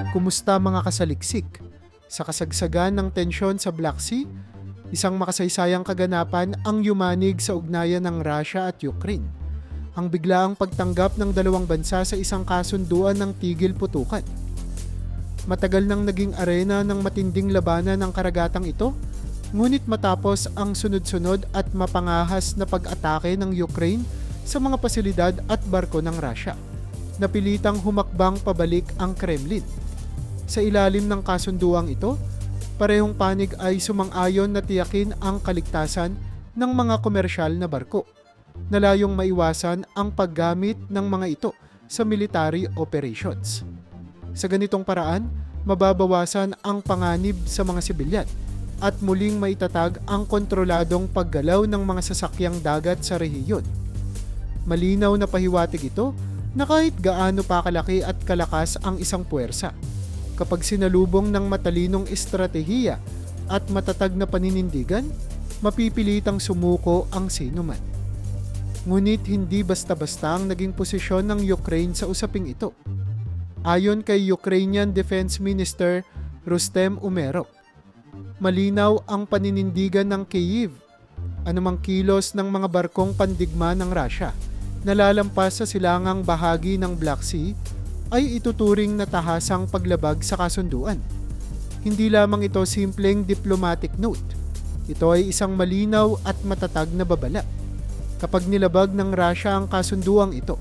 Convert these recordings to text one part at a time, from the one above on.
Kumusta mga kasaliksik? Sa kasagsagan ng tensyon sa Black Sea, isang makasaysayang kaganapan ang yumanig sa ugnayan ng Russia at Ukraine. Ang biglaang pagtanggap ng dalawang bansa sa isang kasunduan ng tigil putukan. Matagal nang naging arena ng matinding labanan ng karagatang ito, ngunit matapos ang sunod-sunod at mapangahas na pag-atake ng Ukraine sa mga pasilidad at barko ng Russia, napilitang humakbang pabalik ang Kremlin. Sa ilalim ng kasunduang ito, parehong panig ay sumang-ayon na tiyakin ang kaligtasan ng mga komersyal na barko, na layong maiwasan ang paggamit ng mga ito sa military operations. Sa ganitong paraan, mababawasan ang panganib sa mga sibilyan at muling maitatag ang kontroladong paggalaw ng mga sasakyang dagat sa rehiyon. Malinaw na pahiwatig ito na kahit gaano pa kalaki at kalakas ang isang puwersa, kapag sinalubong ng matalinong estratehiya at matatag na paninindigan, mapipilitang sumuko ang sinuman. Ngunit hindi basta-basta ang naging posisyon ng Ukraine sa usaping ito. Ayon kay Ukrainian Defense Minister Rustem Umerov, malinaw ang paninindigan ng Kyiv. Anumang kilos ng mga barkong pandigma ng Russia na lalampas sa silangang bahagi ng Black Sea ay ituturing na tahasang paglabag sa kasunduan. Hindi lamang ito simpleng diplomatic note. Ito ay isang malinaw at matatag na babala. Kapag nilabag ng Russia ang kasunduang ito,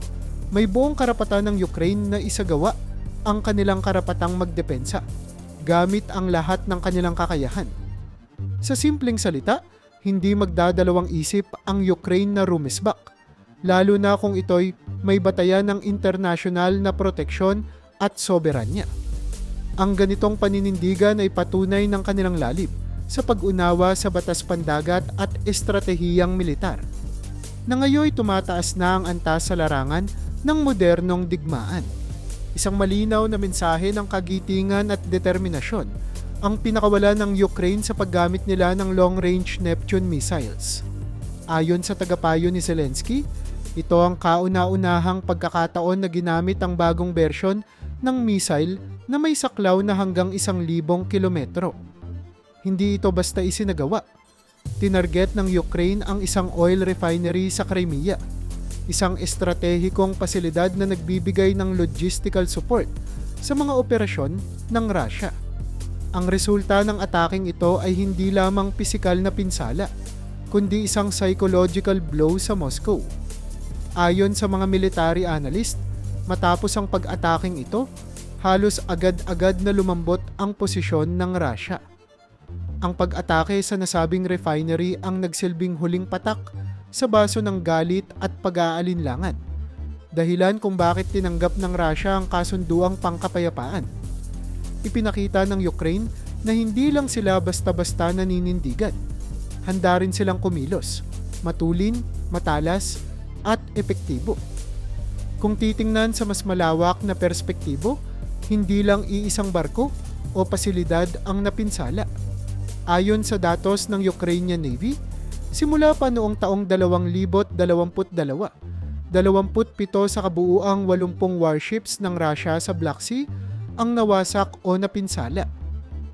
may buong karapatan ng Ukraine na isagawa ang kanilang karapatang magdepensa gamit ang lahat ng kanilang kakayahan. Sa simpleng salita, hindi magdadalawang isip ang Ukraine na rumisbak, lalo na kung ito'y may batayan ng internasyonal na proteksyon at soberanya. Ang ganitong paninindigan ay patunay ng kanilang lalim sa pag-unawa sa batas pandagat at estratehiyang militar, na ngayoy tumataas na ang antas sa larangan ng modernong digmaan. Isang malinaw na mensahe ng kagitingan at determinasyon ang pinakawala ng Ukraine sa paggamit nila ng long-range Neptune missiles. Ayon sa tagapayo ni Zelensky, ito ang kauna-unahang pagkakataon na ginamit ang bagong bersyon ng missile na may saklaw na hanggang 1,000 kilometro. Hindi ito basta isinagawa. Tinarget ng Ukraine ang isang oil refinery sa Crimea, isang estratehikong pasilidad na nagbibigay ng logistical support sa mga operasyon ng Russia. Ang resulta ng ataking ito ay hindi lamang pisikal na pinsala, kundi isang psychological blow sa Moscow. Ayon sa mga military analyst, matapos ang pag-ataking ito, halos agad-agad na lumambot ang posisyon ng Russia. Ang pag-atake sa nasabing refinery ang nagsilbing huling patak sa baso ng galit at pag-aalinlangan, dahilan kung bakit tinanggap ng Russia ang kasunduang pangkapayapaan. Ipinakita ng Ukraine na hindi lang sila basta-basta naninindigan. Handa rin silang kumilos, matulin, matalas, at epektibo. Kung titingnan sa mas malawak na perspektibo, hindi lang iisang barko o pasilidad ang napinsala. Ayon sa datos ng Ukrainian Navy, simula pa noong taong 2022, 27 sa kabuuang 80 warships ng Russia sa Black Sea ang nawasak o napinsala.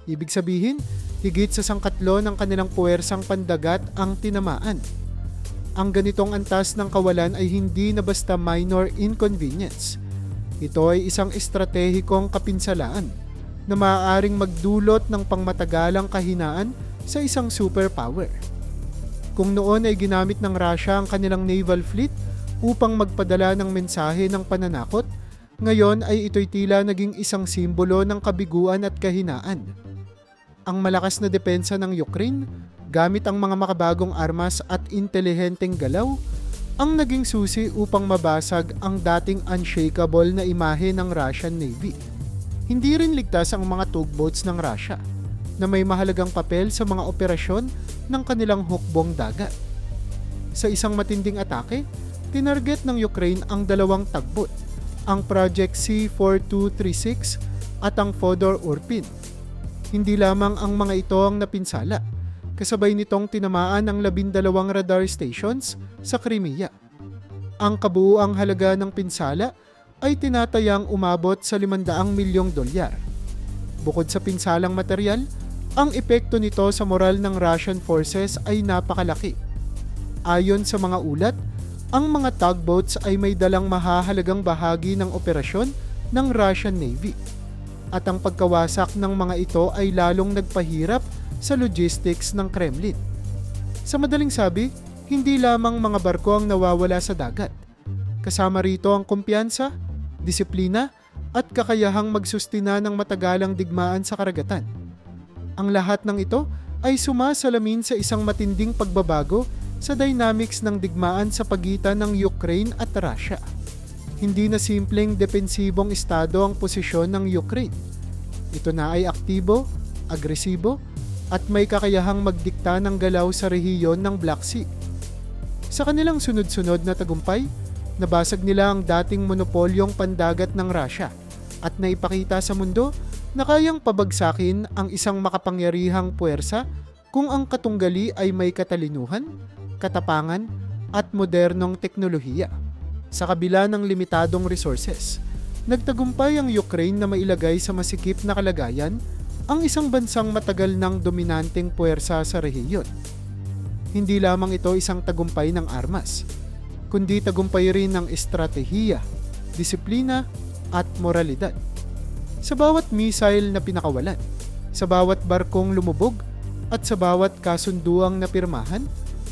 Ibig sabihin, higit sa sangkatlo ng kanilang puwersang pandagat ang tinamaan. Ang ganitong antas ng kawalan ay hindi na basta minor inconvenience. Ito ay isang estratehikong kapinsalaan na maaaring magdulot ng pangmatagalang kahinaan sa isang superpower. Kung noon ay ginamit ng Russia ang kanilang naval fleet upang magpadala ng mensahe ng pananakot, ngayon ay ito'y tila naging isang simbolo ng kabiguan at kahinaan. Ang malakas na depensa ng Ukraine, gamit ang mga makabagong armas at intelihenteng galaw, ang naging susi upang mabasag ang dating unshakable na imahe ng Russian Navy. Hindi rin ligtas ang mga tugboats ng Russia na may mahalagang papel sa mga operasyon ng kanilang hukbong dagat. Sa isang matinding atake, tinarget ng Ukraine ang dalawang tugboat, ang Project C-4236 at ang Fyodor Urpin. Hindi lamang ang mga ito ang napinsala, kasabay nitong tinamaan ang 12 radar stations sa Crimea. Ang kabuuang halaga ng pinsala ay tinatayang umabot sa $500 milyong. Bukod sa pinsalang materyal, ang epekto nito sa moral ng Russian forces ay napakalaki. Ayon sa mga ulat, ang mga tugboats ay may dalang mahahalagang bahagi ng operasyon ng Russian Navy. At ang pagkawasak ng mga ito ay lalong nagpahirap sa logistics ng Kremlin. Sa madaling sabi, hindi lamang mga barko ang nawawala sa dagat. Kasama rito ang kumpiyansa, disiplina, at kakayahang magsustina ng matagalang digmaan sa karagatan. Ang lahat ng ito ay sumasalamin sa isang matinding pagbabago sa dynamics ng digmaan sa pagitan ng Ukraine at Russia. Hindi na simpleng depensibong estado ang posisyon ng Ukraine. Ito na ay aktibo, agresibo, at may kakayahang magdikta ng galaw sa rehiyon ng Black Sea. Sa kanilang sunod-sunod na tagumpay, nabasag nila ang dating monopolyong pandagat ng Russia at naipakita sa mundo na kayang pabagsakin ang isang makapangyarihang puwersa kung ang katunggali ay may katalinuhan, katapangan, at modernong teknolohiya. Sa kabila ng limitadong resources, nagtagumpay ang Ukraine na mailagay sa masikip na kalagayan ang isang bansang matagal ng dominanteng puwersa sa rehiyon. Hindi lamang ito isang tagumpay ng armas, kundi tagumpay rin ng estratehiya, disiplina, at moralidad. Sa bawat missile na pinakawalan, sa bawat barkong lumubog, at sa bawat kasunduang napirmahan,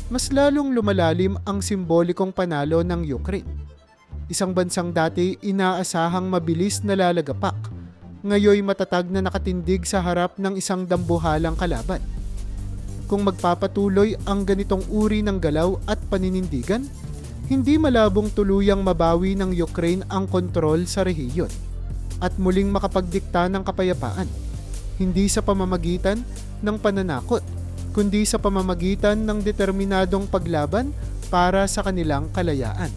mas lalong lumalalim ang simbolikong panalo ng Ukraine. Isang bansang dati inaasahang mabilis na lalagapak, ngayoy matatag na nakatindig sa harap ng isang dambuhalang kalaban. Kung magpapatuloy ang ganitong uri ng galaw at paninindigan, hindi malabong tuluyang mabawi ng Ukraine ang kontrol sa rehiyon at muling makapagdikta ng kapayapaan, hindi sa pamamagitan ng pananakot, kundi sa pamamagitan ng determinadong paglaban para sa kanilang kalayaan.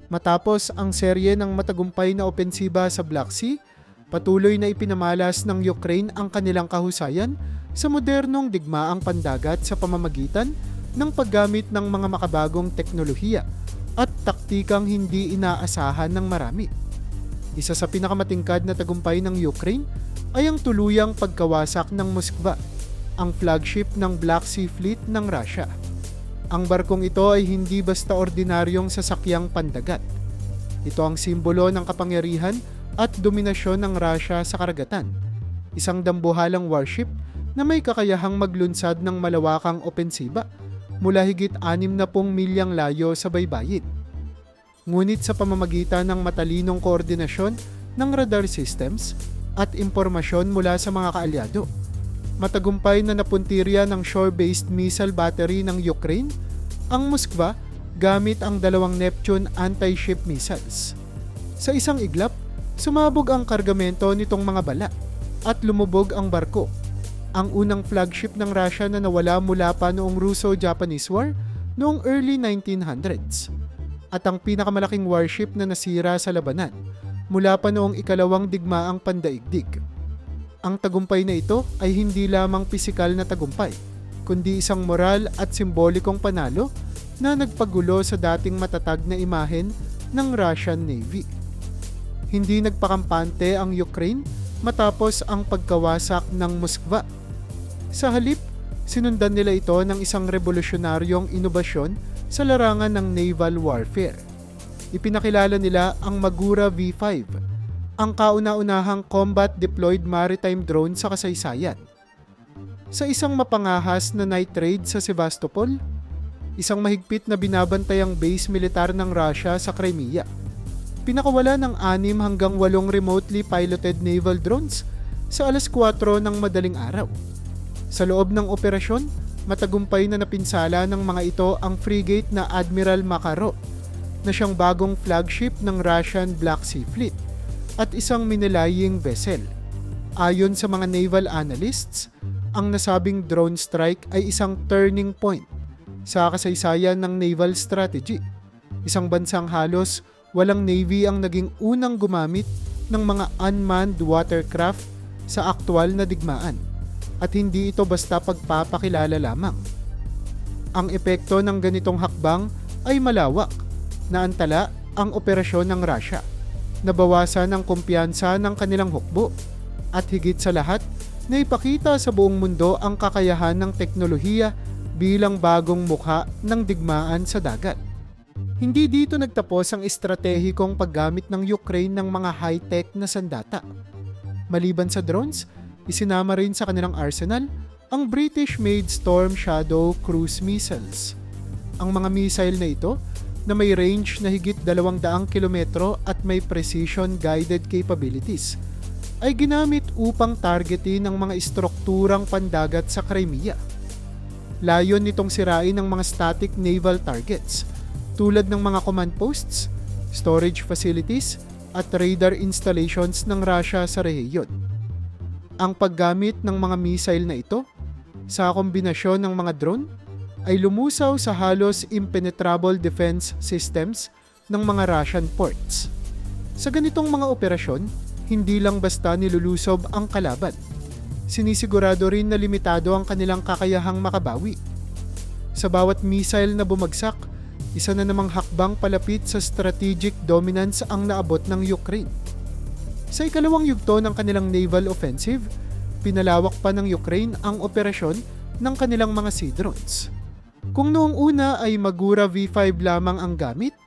Matapos ang serye ng matagumpay na opensiba sa Black Sea, patuloy na ipinamalas ng Ukraine ang kanilang kahusayan sa modernong digmaang pandagat sa pamamagitan ng paggamit ng mga makabagong teknolohiya at taktikang hindi inaasahan ng marami. Isa sa pinakamatingkad na tagumpay ng Ukraine ay ang tuluyang pagkawasak ng Moskva, ang flagship ng Black Sea Fleet ng Russia. Ang barkong ito ay hindi basta ordinaryong sasakyang pandagat. Ito ang simbolo ng kapangyarihan at dominasyon ng Russia sa karagatan. Isang dambuhalang warship na may kakayahang maglunsad ng malawakang opensiba mula higit 60 milyang layo sa baybayin. Ngunit sa pamamagitan ng matalinong koordinasyon ng radar systems at impormasyon mula sa mga kaalyado, matagumpay na napuntirya ng shore-based missile battery ng Ukraine ang Moskva gamit ang 2 Neptune anti-ship missiles. Sa isang iglap, sumabog ang kargamento nitong mga bala at lumubog ang barko, ang unang flagship ng Russia na nawala mula pa noong Russo-Japanese War noong early 1900s at ang pinakamalaking warship na nasira sa labanan mula pa noong ikalawang digmaang pandaigdig. Ang tagumpay na ito ay hindi lamang pisikal na tagumpay, kundi isang moral at simbolikong panalo na nagpagulo sa dating matatag na imahen ng Russian Navy. Hindi nagpakampante ang Ukraine matapos ang pagkawasak ng Moskva. Sa halip, sinundan nila ito ng isang revolusyonaryong inobasyon sa larangan ng naval warfare. Ipinakilala nila ang Magura V5, ang kauna-unahang combat-deployed maritime drone sa kasaysayan. Sa isang mapangahas na night raid sa Sevastopol, isang mahigpit na binabantayang base militar ng Russia sa Crimea, pinakawala ng 6 hanggang 8 remotely piloted naval drones sa 4:00 ng madaling araw. Sa loob ng operasyon, matagumpay na napinsala ng mga ito ang frigate na Admiral Makarov, na siyang bagong flagship ng Russian Black Sea Fleet, at isang minilaying vessel. Ayon sa mga naval analysts, ang nasabing drone strike ay isang turning point sa kasaysayan ng naval strategy. Isang bansang halos walang navy ang naging unang gumamit ng mga unmanned watercraft sa aktwal na digmaan, at hindi ito basta pagpapakilala lamang. Ang epekto ng ganitong hakbang ay malawak. Naantala ang operasyon ng Russia nabawasan ang kumpiyansa ng kanilang hukbo, at higit sa lahat, naipakita sa buong mundo ang kakayahan ng teknolohiya bilang bagong mukha ng digmaan sa dagat. Hindi dito nagtapos ang estratehikong paggamit ng Ukraine ng mga high-tech na sandata. Maliban sa drones, isinama rin sa kanilang arsenal ang British-made Storm Shadow cruise missiles. Ang mga missile na ito, na may range na higit 200 kilometro at may precision-guided capabilities, ay ginamit upang targetin ang mga istrukturang pandagat sa Crimea. Layon nitong sirain ang mga static naval targets tulad ng mga command posts, storage facilities at radar installations ng Russia sa rehiyon. Ang paggamit ng mga missile na ito sa kombinasyon ng mga drone ay lumusaw sa halos impenetrable defense systems ng mga Russian ports. Sa ganitong mga operasyon, hindi lang basta nilulusob ang kalaban. Sinisigurado rin na limitado ang kanilang kakayahang makabawi. Sa bawat missile na bumagsak, isa na namang hakbang palapit sa strategic dominance ang naabot ng Ukraine. Sa ikalawang yugto ng kanilang naval offensive, pinalawak pa ng Ukraine ang operasyon ng kanilang mga sea drones. Kung noong una ay Magura V5 lamang ang gamit,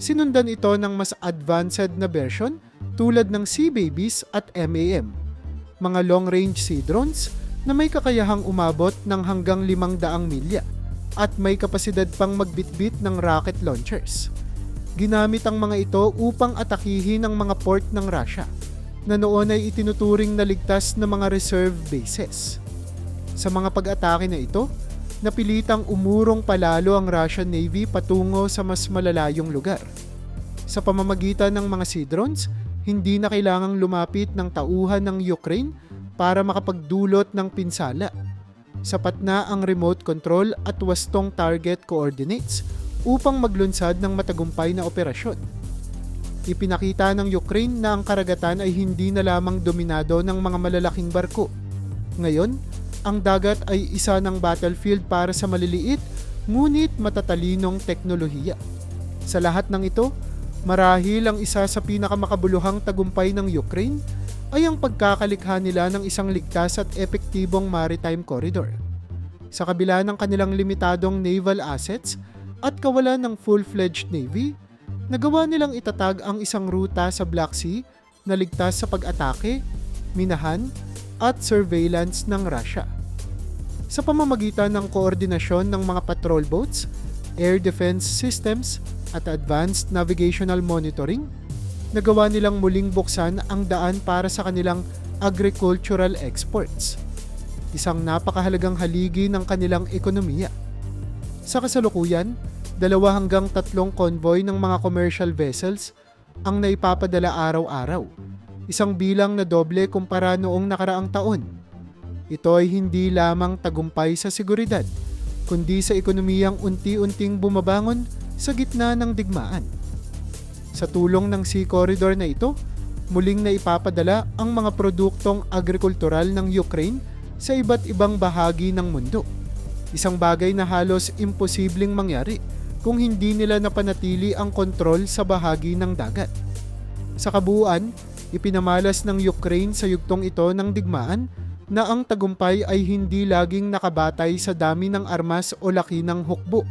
sinundan ito ng mas advanced na version tulad ng Sea Babies at MAM, mga long-range sea drones na may kakayahang umabot ng hanggang 500 milya at may kapasidad pang magbitbit ng rocket launchers. Ginamit ang mga ito upang atakihin ang mga port ng Russia na noon ay itinuturing na ligtas na mga reserve bases. Sa mga pag-atake na ito, napilitang umurong palalo ang Russian Navy patungo sa mas malalayong lugar. Sa pamamagitan ng mga sea drones, hindi na kailangang lumapit ng tauhan ng Ukraine para makapagdulot ng pinsala. Sapat na ang remote control at wastong target coordinates upang maglunsad ng matagumpay na operasyon. Ipinakita ng Ukraine na ang karagatan ay hindi na lamang dominado ng mga malalaking barko. Ngayon, ang dagat ay isa ng battlefield para sa maliliit ngunit matatalinong teknolohiya. Sa lahat ng ito, marahil ang isa sa pinakamakabuluhang tagumpay ng Ukraine ay ang pagkakalikha nila ng isang ligtas at epektibong maritime corridor. Sa kabila ng kanilang limitadong naval assets at kawalan ng full-fledged navy, nagawa nilang itatag ang isang ruta sa Black Sea na ligtas sa pag-atake, minahan at surveillance ng Russia. Sa pamamagitan ng koordinasyon ng mga patrol boats, air defense systems at advanced navigational monitoring, nagawa nilang muling buksan ang daan para sa kanilang agricultural exports, isang napakahalagang haligi ng kanilang ekonomiya. Sa kasalukuyan, 2 hanggang 3 convoy ng mga commercial vessels ang naipapadala araw-araw, isang bilang na doble kumpara noong nakaraang taon. Ito ay hindi lamang tagumpay sa seguridad, kundi sa ekonomiyang unti-unting bumabangon sa gitna ng digmaan. Sa tulong ng Sea Corridor na ito, muling naipapadala ang mga produktong agrikultural ng Ukraine sa iba't ibang bahagi ng mundo. Isang bagay na halos imposibleng mangyari kung hindi nila napanatili ang kontrol sa bahagi ng dagat. Sa kabuuan, ipinamalas ng Ukraine sa yugtong ito ng digmaan na ang tagumpay ay hindi laging nakabatay sa dami ng armas o laki ng hukbo.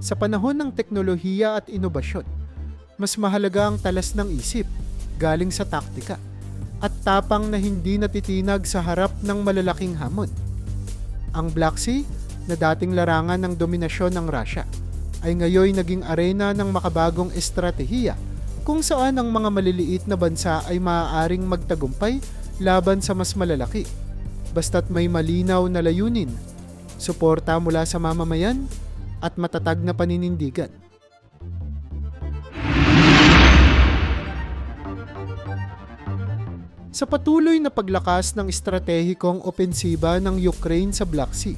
Sa panahon ng teknolohiya at inobasyon, mas mahalaga ang talas ng isip, galing sa taktika, at tapang na hindi natitinag sa harap ng malalaking hamon. Ang Black Sea, na dating larangan ng dominasyon ng Russia, ay ngayon naging arena ng makabagong estratehiya kung saan ang mga maliliit na bansa ay maaaring magtagumpay laban sa mas malalaki, basta't may malinaw na layunin, suporta mula sa mamamayan, at matatag na paninindigan. Sa patuloy na paglakas ng estratehikong opensiba ng Ukraine sa Black Sea,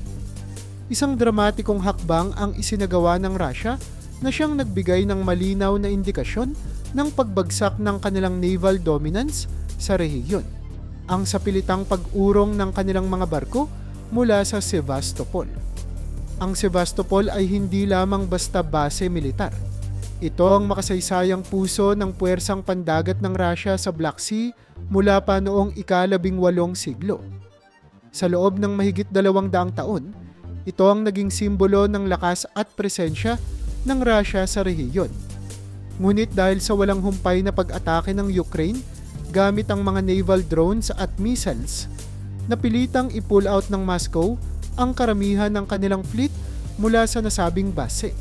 isang dramatikong hakbang ang isinagawa ng Russia na siyang nagbigay ng malinaw na indikasyon ng pagbagsak ng kanilang naval dominance sa rehiyon, ang sapilitang pag-urong ng kanilang mga barko mula sa Sevastopol. Ang Sevastopol ay hindi lamang basta base militar. Ito ang makasaysayang puso ng puwersang pandagat ng Russia sa Black Sea mula pa noong ika-18 siglo. Sa loob ng mahigit 200 taon, ito ang naging simbolo ng lakas at presensya ng Russia sa rehiyon. Ngunit dahil sa walang humpay na pag-atake ng Ukraine gamit ang mga naval drones at missiles, napilitang i-pull out ng Moscow ang karamihan ng kanilang fleet mula sa nasabing base.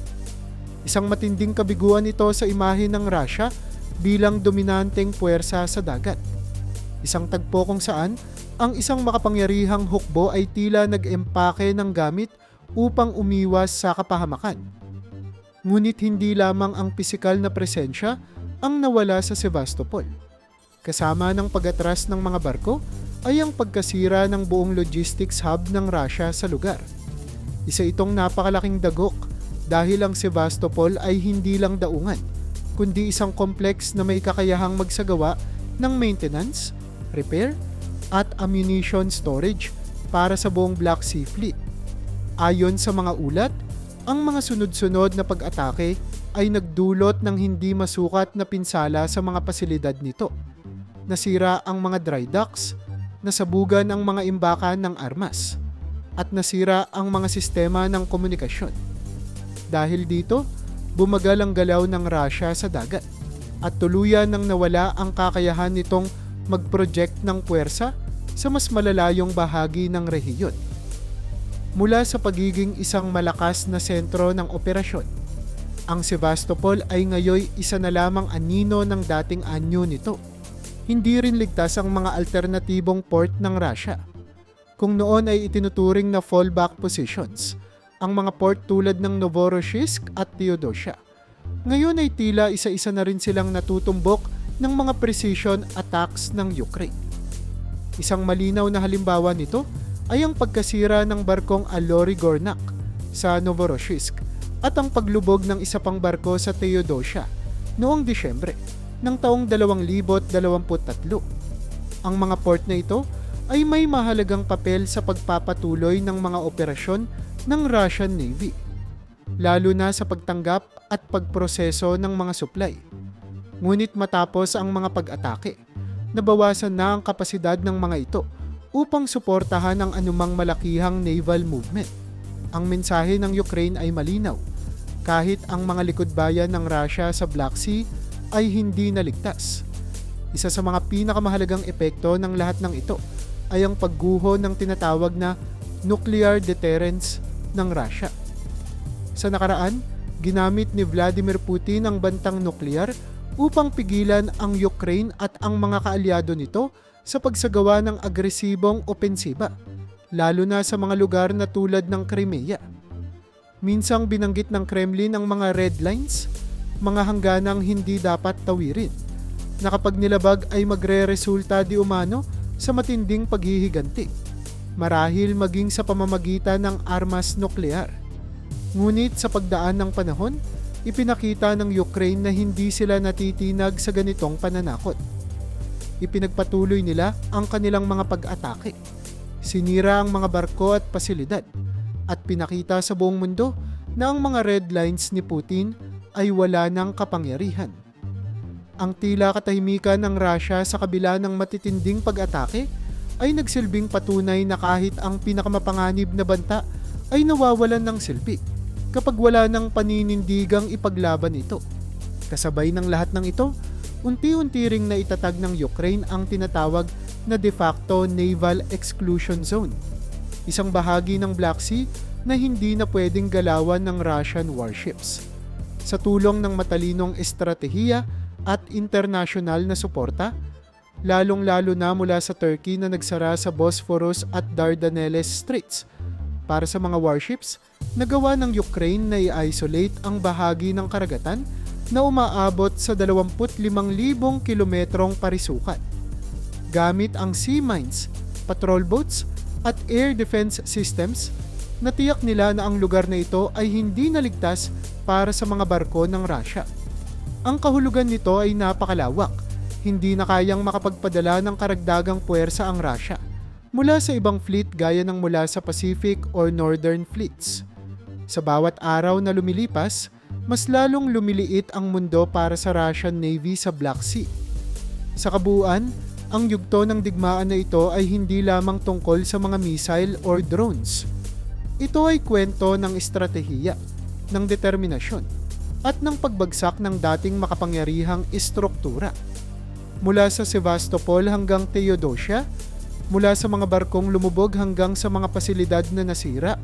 Isang matinding kabiguan ito sa imahe ng Russia bilang dominanteng puwersa sa dagat. Isang tagpo kung saan ang isang makapangyarihang hukbo ay tila nag-empake ng gamit upang umiwas sa kapahamakan. Ngunit hindi lamang ang pisikal na presensya ang nawala sa Sevastopol. Kasama ng pag-atras ng mga barko ay ang pagkasira ng buong logistics hub ng Russia sa lugar. Isa itong napakalaking dagok dahil ang Sevastopol ay hindi lang daungan, kundi isang complex na may kakayahang magsagawa ng maintenance, repair, at ammunition storage para sa buong Black Sea Fleet. Ayon sa mga ulat, ang mga sunod-sunod na pag-atake ay nagdulot ng hindi masukat na pinsala sa mga pasilidad nito. Nasira ang mga dry docks, nasabugan ang mga imbakan ng armas, at nasira ang mga sistema ng komunikasyon. Dahil dito, bumagal ang galaw ng Russia sa dagat at tuluyan nang nawala ang kakayahan nitong mag-project ng puwersa sa mas malalayong bahagi ng rehiyon. Mula sa pagiging isang malakas na sentro ng operasyon, ang Sevastopol ay ngayoy isa na lamang anino ng dating anyo nito. Hindi rin ligtas ang mga alternatibong port ng Russia. Kung noon ay itinuturing na fallback positions, ang mga port tulad ng Novorossiysk at Theodosia, ngayon ay tila isa-isa na rin silang natutumbok ng mga precision attacks ng Ukraine. Isang malinaw na halimbawa nito ay ang pagkasira ng barkong Alory Gornak sa Novorossiysk at ang paglubog ng isa pang barko sa Theodosia noong Disyembre ng taong 2023. Ang mga port na ito ay may mahalagang papel sa pagpapatuloy ng mga operasyon ng Russian Navy, lalo na sa pagtanggap at pagproseso ng mga supply. Ngunit matapos ang mga pag-atake, nabawasan na ang kapasidad ng mga ito upang suportahan ang anumang malakihang naval movement. Ang mensahe ng Ukraine ay malinaw. Kahit ang mga likod-bayan ng Russia sa Black Sea ay hindi naligtas. Isa sa mga pinakamahalagang epekto ng lahat ng ito ay ang pagguho ng tinatawag na nuclear deterrence ng Russia. Sa nakaraan, ginamit ni Vladimir Putin ang bantang nuklear upang pigilan ang Ukraine at ang mga kaalyado nito sa pagsagawa ng agresibong opensiba, lalo na sa mga lugar na tulad ng Crimea. Minsang binanggit ng Kremlin ang mga red lines, mga hangganang hindi dapat tawirin, na kapag nilabag ay magre-resulta di umano sa matinding paghihiganti, marahil maging sa pamamagitan ng armas nuklear. Ngunit sa pagdaan ng panahon, ipinakita ng Ukraine na hindi sila natitinag sa ganitong pananakot. Ipinagpatuloy nila ang kanilang mga pag-atake. Sinira ang mga barko at pasilidad at pinakita sa buong mundo na ang mga red lines ni Putin ay wala ng kapangyarihan. Ang tila katahimikan ng Russia sa kabila ng matitinding pag-atake ay nagsilbing patunay na kahit ang pinakamapanganib na banta ay nawawalan ng silbi kapag wala ng paninindigang ipaglaban ito. Kasabay ng lahat ng ito, unti-unti ring naitatag ng Ukraine ang tinatawag na de facto naval exclusion zone, isang bahagi ng Black Sea na hindi na pwedeng galawan ng Russian warships. Sa tulong ng matalinong estratehiya at internasyonal na suporta, lalong-lalo na mula sa Turkey na nagsara sa Bosphorus at Dardanelles Straits para sa mga warships, nagawa ng Ukraine na i-isolate ang bahagi ng karagatan na umaabot sa 25,000 kilometrong parisukat. Gamit ang sea mines, patrol boats at air defense systems, natiyak nila na ang lugar na ito ay hindi naligtas para sa mga barko ng Russia. Ang kahulugan nito ay napakalawak. Hindi na kayang makapagpadala ng karagdagang puwersa ang Russia mula sa ibang fleet gaya ng mula sa Pacific or Northern fleets. Sa bawat araw na lumilipas, mas lalong lumiliit ang mundo para sa Russian Navy sa Black Sea. Sa kabuuan, ang yugto ng digmaan na ito ay hindi lamang tungkol sa mga missile or drones. Ito ay kwento ng estratehiya, ng determinasyon, at ng pagbagsak ng dating makapangyarihang istruktura. Mula sa Sevastopol hanggang Theodosia, mula sa mga barkong lumubog hanggang sa mga pasilidad na nasira,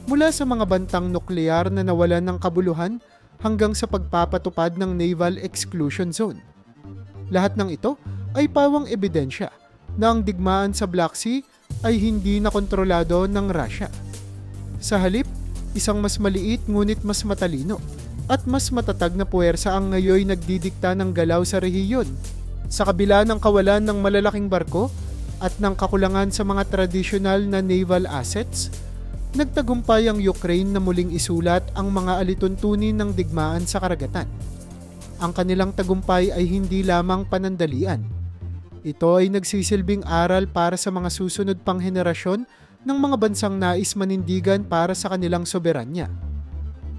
mula sa mga bantang nuklear na nawalan ng kabuluhan hanggang sa pagpapatupad ng Naval Exclusion Zone. Lahat ng ito ay pawang ebidensya na ang digmaan sa Black Sea ay hindi na kontrolado ng Russia. Sa halip, isang mas maliit ngunit mas matalino at mas matatag na puwersa ang ngayoy nagdidikta ng galaw sa rehiyon. Sa kabila ng kawalan ng malalaking barko at ng kakulangan sa mga tradisyonal na naval assets, nagtagumpay ang Ukraine na muling isulat ang mga alituntunin ng digmaan sa karagatan. Ang kanilang tagumpay ay hindi lamang panandalian. Ito ay nagsisilbing aral para sa mga susunod pang henerasyon ng mga bansang nais manindigan para sa kanilang soberanya.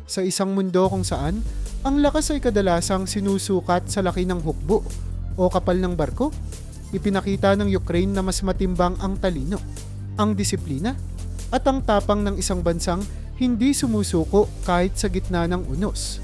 Sa isang mundo kung saan ang lakas ay kadalasang sinusukat sa laki ng hukbo o kapal ng barko, ipinakita ng Ukraine na mas matimbang ang talino, ang disiplina, at ang tapang ng isang bansang hindi sumusuko kahit sa gitna ng unos.